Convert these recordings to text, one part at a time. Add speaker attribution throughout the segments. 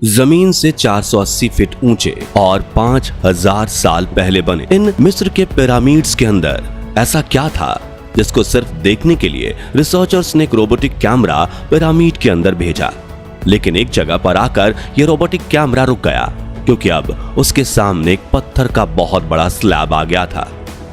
Speaker 1: जमीन से 480 फीट ऊंचे और 5000 साल पहले बने इन मिस्र के पिरामिड्स के अंदर ऐसा क्या था जिसको सिर्फ देखने के लिए रिसर्चर्स ने एक रोबोटिक कैमरा पिरामिड के अंदर भेजा। लेकिन एक जगह पर आकर यह रोबोटिक कैमरा रुक गया, क्योंकि अब उसके सामने एक पत्थर का बहुत बड़ा स्लैब आ गया था।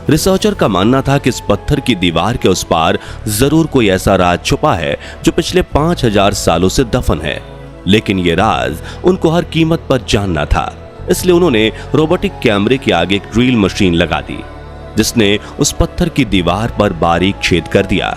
Speaker 1: रिसर्चर का मानना था कि इस पत्थर की दीवार के उस पार जरूर कोई ऐसा राज छुपा है जो पिछले 5000 सालों से दफन है। लेकिन ये राज उनको हर कीमत पर जानना था, इसलिए उन्होंने रोबोटिक कैमरे के आगे एक ड्रिल मशीन लगा दी, जिसने उस पत्थर की दीवार पर बारीक छेद कर दिया।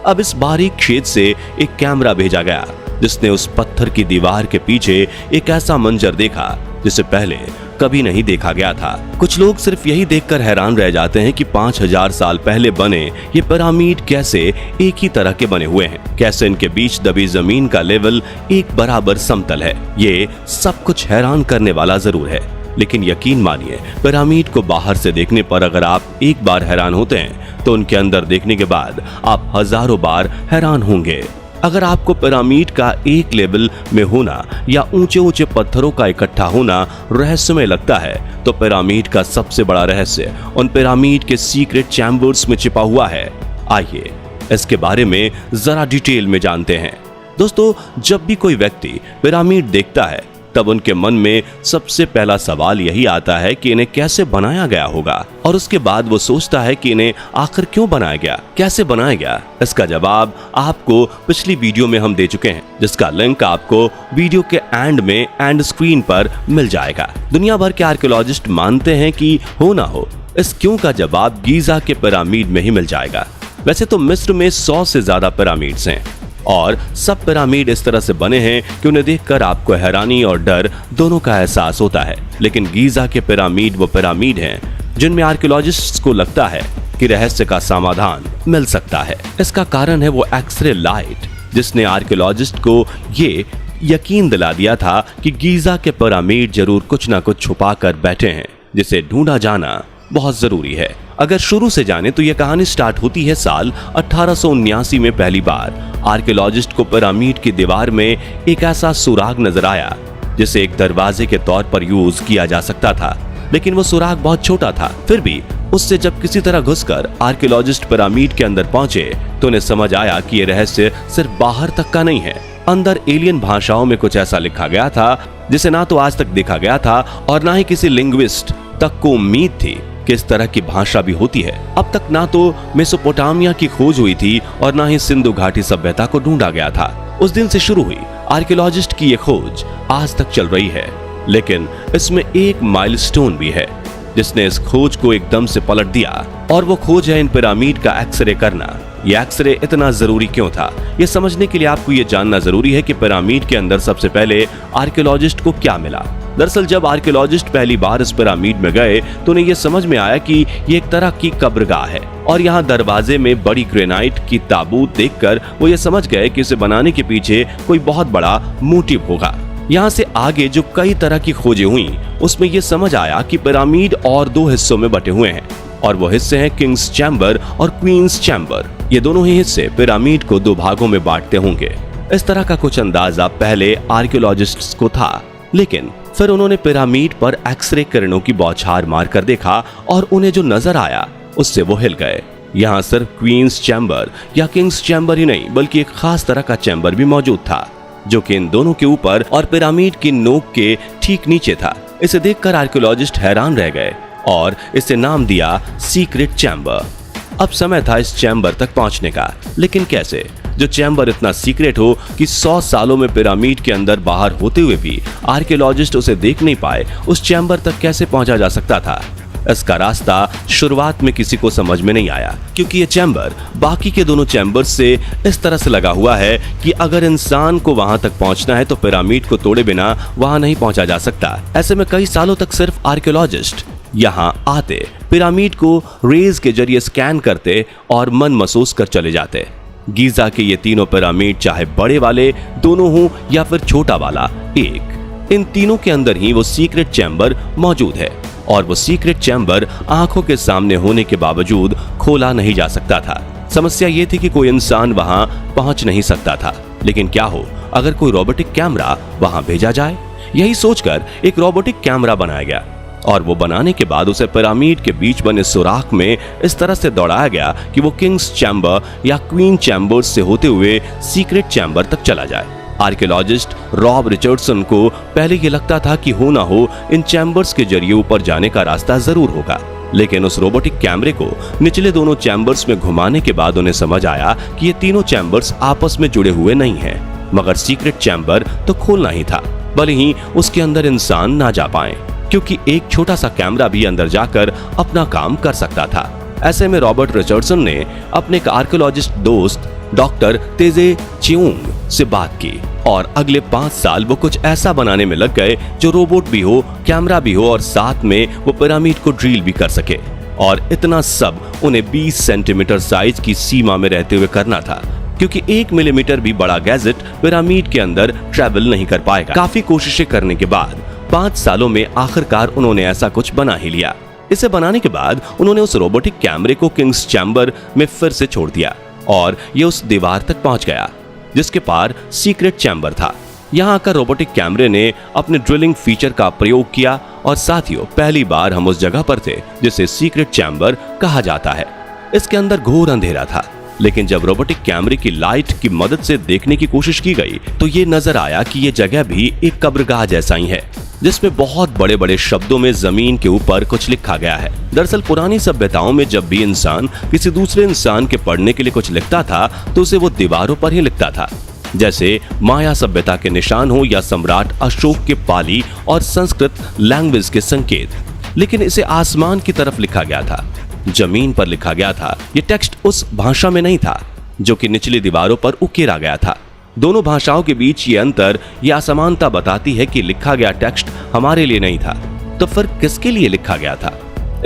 Speaker 1: अब इस बारीक छेद से एक कैमरा भेजा गया, जिसने उस पत्थर की दीवार के पीछे एक ऐसा मंजर देखा जिसे पहले कभी नहीं देखा गया था। कुछ लोग सिर्फ यही देखकर हैरान रह जाते हैं कि 5000 साल पहले बने ये पिरामिड कैसे एक ही तरह के बने हुए हैं, कैसे इनके बीच दबी जमीन का लेवल एक बराबर समतल है। ये सब कुछ हैरान करने वाला जरूर है, लेकिन यकीन मानिए, पिरामिड को बाहर से देखने पर अगर आप एक बार हैरान होते हैं तो उनके अंदर देखने के बाद आप हजारों बार हैरान होंगे। अगर आपको पिरामिड का एक लेवल में होना या ऊंचे ऊंचे पत्थरों का इकट्ठा होना रहस्यमय लगता है, तो पिरामिड का सबसे बड़ा रहस्य उन पिरामिड के सीक्रेट चैम्बर्स में छिपा हुआ है। आइए इसके बारे में जरा डिटेल में जानते हैं। दोस्तों, जब भी कोई व्यक्ति पिरामिड देखता है तब उनके मन में सबसे पहला सवाल यही आता है कि इन्हें कैसे बनाया गया होगा, और उसके बाद वो सोचता है कि इन्हें आखिर क्यों बनाया गया, कैसे बनाया गया। इसका जवाब आपको पिछली वीडियो में हम दे चुके हैं, जिसका लिंक आपको वीडियो के एंड में एंड स्क्रीन पर मिल जाएगा। दुनिया भर के आर्कियोलॉजिस्ट मानते हैं कि हो ना हो, इस क्यों का जवाब गीजा के पिरामिड में ही मिल जाएगा। वैसे तो मिस्र में 100 से ज्यादा पिरामिड्स हैं, और सब पिरामिड इस तरह से बने हैं कि उन्हें देखकर आपको हैरानी और डर दोनों का एहसास होता है। लेकिन गीजा के पिरामिड वो पिरामिड हैं जिनमें आर्कियोलॉजिस्ट्स को लगता है कि रहस्य का समाधान मिल सकता है। इसका कारण है वो एक्सरे लाइट, जिसने आर्कियोलॉजिस्ट को ये यकीन दिला दिया था कि गीजा के पिरामिड जरूर कुछ ना कुछ छुपा कर बैठे हैं, जिसे ढूंढा जाना बहुत जरूरी है। अगर शुरू से जाने तो यह कहानी स्टार्ट होती है साल 1879 में। पहली बार आर्कियोलॉजिस्ट को पिरामिड की दीवार में एक ऐसा सुराग नजर आया जिसे एक दरवाजे के तौर पर यूज किया जा सकता था, लेकिन वो सुराग बहुत छोटा था। फिर भी उससे जब किसी तरह घुसकर आर्कियोलॉजिस्ट पिरामिड के अंदर पहुंचे तो उन्हें समझ आया कि यह रहस्य सिर्फ बाहर तक का नहीं है। अंदर एलियन भाषाओं में कुछ ऐसा लिखा गया था जिसे ना तो आज तक देखा गया था और ना ही किसी लिंग्विस्ट तक को उम्मीद थी कि इस तरह की भाषा भी होती है। अब तक ना तो मेसोपोटामिया की खोज हुई थी और ना ही सिंधु घाटी सभ्यता को ढूंढा गया था। उस दिन से शुरू हुई आर्कियोलॉजिस्ट की ये खोज आज तक चल रही है, लेकिन इसमें एक माइलस्टोन भी है जिसने इस खोज को एकदम से पलट दिया, और वो खोज है इन पिरामिड का एक्सरे करना। ये एक्सरे इतना जरूरी क्यों था, ये समझने के लिए आपको ये जानना जरूरी है कि पिरामिड के अंदर सबसे पहले आर्कियोलॉजिस्ट को क्या मिला। दरअसल जब आर्कियोलॉजिस्ट पहली बार इस पिरामिड में गए तो उन्हें यह समझ में आया कि ये एक तरह की कब्रगाह है, और यहाँ दरवाजे में बड़ी ग्रेनाइट की ताबूत देखकर वो ये समझ गए कि इसे बनाने के पीछे कोई बहुत बड़ा मोटिव होगा। यहाँ से आगे जो कई तरह की खोजें हुई उसमें यह समझ आया कि पिरामिड और 2 हिस्सों में बटे हुए हैं, और वो हिस्से हैं किंग्स चैम्बर और क्वींस चैम्बर। ये दोनों ही हिस्से पिरामिड को 2 भागों में बांटते होंगे। इस तरह का कुछ अंदाजा पहले आर्कियोलॉजिस्ट्स को था, लेकिन फिर उन्होंने पिरामिड पर एक्सरे किरणों की बौछार मारकर देखा और उन्हें जो नजर आया उससे वो हिल गए। यहाँ सिर्फ क्वींस चैम्बर या किंग्स चैम्बर ही नहीं, बल्कि एक खास तरह का चैम्बर भी मौजूद था, जो कि इन दोनों के ऊपर और पिरामिड की नोक के ठीक नीचे था। इसे देखकर आर्कियोलॉजिस्ट हैरान रह गए और इसे नाम दिया सीक्रेट चैम्बर। अब समय था इस चैम्बर तक पहुंचने का, लेकिन कैसे? जो चैम्बर इतना सीक्रेट हो कि 100 सालों में पिरामिड के अंदर बाहर होते हुए भी आर्कियोलॉजिस्ट उसे देख नहीं पाए, उस चैम्बर तक कैसे पहुंचा जा सकता था? इसका रास्ता शुरुआत में किसी को समझ में नहीं आया, क्योंकि ये चैम्बर बाकी के दोनों चैम्बर्स से इस तरह से लगा हुआ है कि अगर इंसान को वहां तक पहुंचना है तो पिरामिड को तोड़े बिना वहां नहीं पहुंचा जा सकता। ऐसे में कई सालों तक सिर्फ आर्कियोलॉजिस्ट यहाँ आते, पिरामिड को रेज के जरिए स्कैन करते और मन महसूस कर चले जाते। गीजा के ये तीनों पिरामिड, चाहे बड़े वाले दोनों हों या फिर छोटा वाला एक, इन तीनों के अंदर ही वो सीक्रेट चैम्बर मौजूद है, और वो सीक्रेट चैम्बर आंखों के सामने होने के बावजूद खोला नहीं जा सकता था। समस्या ये थी कि कोई इंसान वहां पहुंच नहीं सकता था। लेकिन क्या हो अगर कोई रोबोटिक कैमरा वहां भेजा जाए? यही सोचकर एक रोबोटिक कैमरा बनाया गया और वो बनाने के बाद उसे पिरामिड के बीच बने सुराख में इस तरह से दौड़ाया गया कि वो किंग्स चैम्बर या क्वीन चैम्बर्स से होते हुए सीक्रेट चैम्बर तक चला जाए। आर्कियोलॉजिस्ट रॉब रिचर्डसन को पहले ये लगता था कि हो ना हो इन चैम्बर्स के जरिए ऊपर जाने का रास्ता जरूर होगा, लेकिन उस रोबोटिक कैमरे को निचले दोनों चैम्बर्स में घुमाने के बाद उन्हें समझ आया कि ये तीनों चैम्बर्स आपस में जुड़े हुए नहीं हैं, मगर सीक्रेट चैम्बर तो खोलना ही था, भले ही उसके अंदर इंसान ना जा पाए, क्योंकि एक छोटा सा कैमरा भी अंदर जाकर अपना काम कर सकता था। ऐसे में रॉबर्ट रिचर्डसन ने अपने एक आर्कियोलॉजिस्ट दोस्त डॉक्टर तेजे चियोंग से बात की और अगले 5 साल वो कुछ ऐसा बनाने में लग गए जो रोबोट भी हो, कैमरा भी हो और साथ में वो पिरामिड को ड्रिल भी कर सके। और इतना सब उन्हें 20 सेंटीमीटर साइज की सीमा में रहते हुए करना था, क्योंकि 1 मिलीमीटर भी बड़ा गैजेट पिरामिड के अंदर ट्रैवल नहीं कर पाएगा। काफी कोशिशें करने के बाद 5 सालों में आखिरकार उन्होंने ऐसा कुछ बना ही लिया। इसे बनाने के बाद उन्होंने उस रोबोटिक कैमरे को किंग्स चैम्बर में फिर से छोड़ दिया और ये उस दीवार तक पहुंच गया जिसके पार सीक्रेट चैम्बर था। यहाँ आकर रोबोटिक कैमरे ने अपने ड्रिलिंग फीचर का प्रयोग किया और साथियों, पहली बार हम उस जगह पर थे जिसे सीक्रेट चैम्बर कहा जाता है। इसके अंदर घोर अंधेरा था, लेकिन जब रोबोटिक कैमरे की लाइट की मदद से देखने की कोशिश की गई तो ये नजर आया कि ये जगह भी एक कब्रगाह जैसा ही है, जिसमें बहुत बड़े बड़े शब्दों में जमीन के ऊपर कुछ लिखा गया है। दरअसल पुरानी सभ्यताओं में जब भी इंसान किसी दूसरे इंसान के पढ़ने के लिए कुछ लिखता था तो उसे वो दीवारों पर ही लिखता था, जैसे माया सभ्यता के निशान हो या सम्राट अशोक के पाली और संस्कृत लैंग्वेज के संकेत। लेकिन इसे आसमान की तरफ लिखा गया था, जमीन पर लिखा गया था। ये टेक्स्ट उस भाषा में नहीं था जो कि निचली दीवारों पर उकेरा गया था। दोनों भाषाओं के बीच ये अंतर, ये असमानता बताती है कि लिखा गया टेक्स्ट हमारे लिए नहीं था, तो फिर किसके लिए लिखा गया था?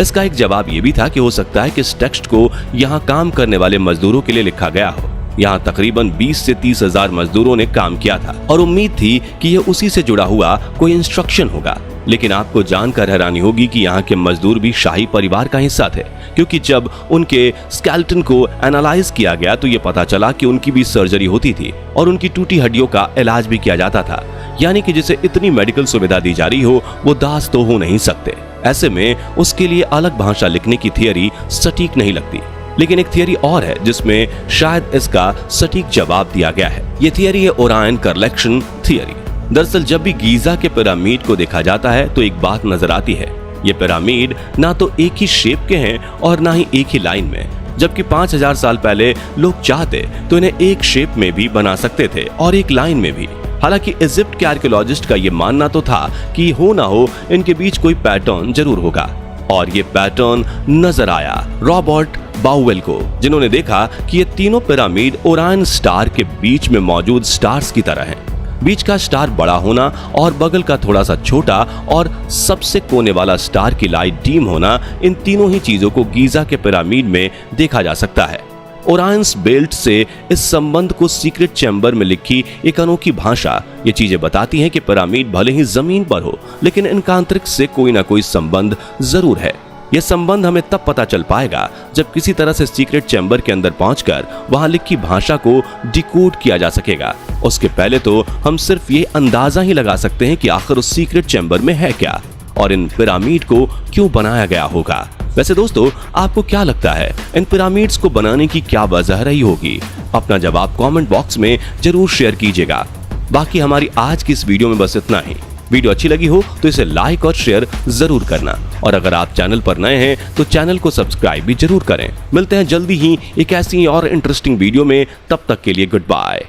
Speaker 1: इसका एक जवाब ये भी था कि हो सकता है कि इस टेक्स्ट को यहाँ काम करने वाले मजदूरों के लिए लिखा गया हो। यहाँ तकरीबन 20 से 30 हजार मजदूरों ने काम किया था और उम्मीद थी कि यह उसी से जुड़ा हुआ कोई इंस्ट्रक्शन होगा। लेकिन आपको जानकर हैरानी होगी कि यहाँ के मजदूर भी शाही परिवार का हिस्सा थे, क्योंकि जब उनके स्केलेटन को एनालाइज किया गया तो ये पता चला कि उनकी भी सर्जरी होती थी और उनकी टूटी हड्डियों का इलाज भी किया जाता था। यानी कि जिसे इतनी मेडिकल सुविधा दी जा रही हो वो दास तो हो नहीं सकते। ऐसे में उसके लिए अलग भाषा लिखने की थियरी सटीक नहीं लगती। लेकिन एक थियरी और है जिसमें शायद इसका सटीक जवाब दिया गया है। ये थियरी है ओरायन कलेक्शन थियरी। दरअसल जब भी गीजा के पिरामिड को देखा जाता है तो एक बात नजर आती है, ये पिरामिड ना तो एक ही शेप के हैं और ना ही एक ही लाइन में। जबकि 5000 साल पहले लोग चाहते तो इन्हें एक शेप में भी बना सकते थे और एक लाइन में भी। हालांकि इजिप्ट के आर्कियोलॉजिस्ट का ये मानना तो था कि हो ना हो इनके बीच कोई पैटर्न जरूर होगा, और ये पैटर्न नजर आया रॉबर्ट बाउवेल को, जिन्होंने देखा कि ये तीनों पिरामिड ओरायन स्टार के बीच में मौजूद स्टार्स की तरह हैं। बीच का स्टार बड़ा होना और बगल का थोड़ा सा छोटा और सबसे कोने वाला स्टार की लाइट डीम होना, इन तीनों ही चीजों को गीजा के पिरामिड में देखा जा सकता है। ओरायंस बेल्ट से इस संबंध को सीक्रेट चैम्बर में लिखी एक अनोखी भाषा ये चीजें बताती हैं कि पिरामिड भले ही जमीन पर हो, लेकिन इनका अंतरिक्ष से कोई ना कोई संबंध जरूर है। यह संबंध हमें तब पता चल पाएगा जब किसी तरह से सीक्रेट चैम्बर के अंदर पहुंचकर वहां लिखी भाषा को डिकोड किया जा सकेगा। उसके पहले तो हम सिर्फ ये अंदाजा ही लगा सकते हैं कि आखिर उस सीक्रेट चैम्बर में है क्या और इन पिरामिड को क्यों बनाया गया होगा। वैसे दोस्तों, आपको क्या लगता है इन पिरामिड्स को बनाने की क्या वजह रही होगी? अपना जवाब कमेंट बॉक्स में जरूर शेयर कीजिएगा। बाकी हमारी आज की इस वीडियो में बस इतना ही। वीडियो अच्छी लगी हो तो इसे लाइक और शेयर जरूर करना, और अगर आप चैनल पर नए हैं तो चैनल को सब्सक्राइब भी जरूर करें। मिलते हैं जल्दी ही एक ऐसी और इंटरेस्टिंग वीडियो में, तब तक के लिए गुड बाय।